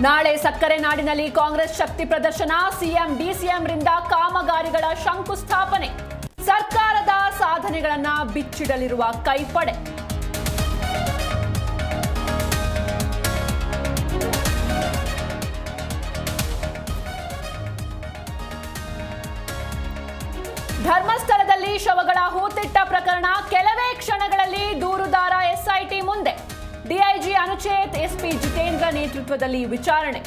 ನಾಳೆ ಸಕ್ಕರೆ ನಾಡಿನಲ್ಲಿ ಕಾಂಗ್ರೆಸ್ ಶಕ್ತಿ ಪ್ರದರ್ಶನ, ಸಿಎಂ ಡಿಸಿಎಂರಿಂದ ಕಾಮಗಾರಿಗಳ ಶಂಕುಸ್ಥಾಪನೆ, ಸರ್ಕಾರದ ಸಾಧನೆಗಳನ್ನ ಬಿಚ್ಚಿಡಲಿರುವ ಕೈಪಡೆ. ಧರ್ಮಸ್ಥಳದಲ್ಲಿ ಶವಗಳ ಹೂತಿಟ್ಟ ಪ್ರಕರಣ, ಕೆಲವೇ ಕ್ಷಣಗಳಲ್ಲಿ ದೂರುದಾರ ಎಸ್ಐಟಿ ಮುಂದೆ. ಡಿಐಜಿ ಅನುಚೇತ್, ಎಸ್ಪಿ ಜಿತೇಂದ್ರ ನೇತೃತ್ವದಲ್ಲಿ ವಿಚಾರಣೆ.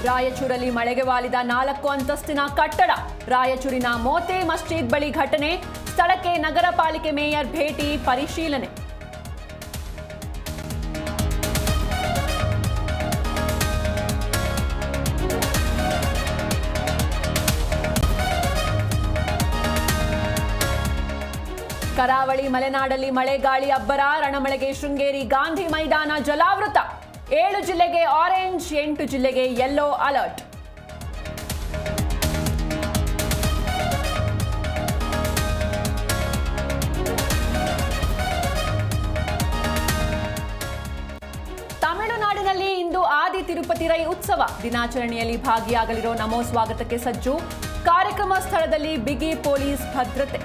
ರಾಯಚೂರಲ್ಲಿ ಮಳೆಗೆ ವಾಲಿದ 4 ಅಂತಸ್ತಿನ ಕಟ್ಟಡ, ರಾಯಚೂರಿನ ಮೋತಿ ಮಸ್ಜಿದ್ ಬಳಿ ಘಟನೆ, ಸ್ಥಳಕ್ಕೆ ನಗರ ಪಾಲಿಕೆ ಮೇಯರ್ ಭೇಟಿ, ಪರಿಶೀಲನೆ. ಕರಾವಳಿ ಮಲೆನಾಡಲ್ಲಿ ಮಳೆ ಗಾಳಿ ಅಬ್ಬರ, ರಣಮಳೆಗೆ ಶೃಂಗೇರಿ ಗಾಂಧಿ ಮೈದಾನ ಜಲಾವೃತ, 7 ಜಿಲ್ಲೆಗೆ ಆರೆಂಜ್, 8 ಜಿಲ್ಲೆಗೆ ಯೆಲ್ಲೋ ಅಲರ್ಟ್. ತಮಿಳುನಾಡಿನಲ್ಲಿ ಇಂದು ಆದಿ ತಿರುಪತಿ ರೈ ಉತ್ಸವ, ದಿನಾಚರಣೆಯಲ್ಲಿ ಭಾಗಿಯಾಗಲಿರೋ ನಮೋ ಸ್ವಾಗತಕ್ಕೆ ಸಜ್ಜು, ಕಾರ್ಯಕ್ರಮ ಸ್ಥಳದಲ್ಲಿ ಬಿಗಿ ಪೊಲೀಸ್ ಭದ್ರತೆ.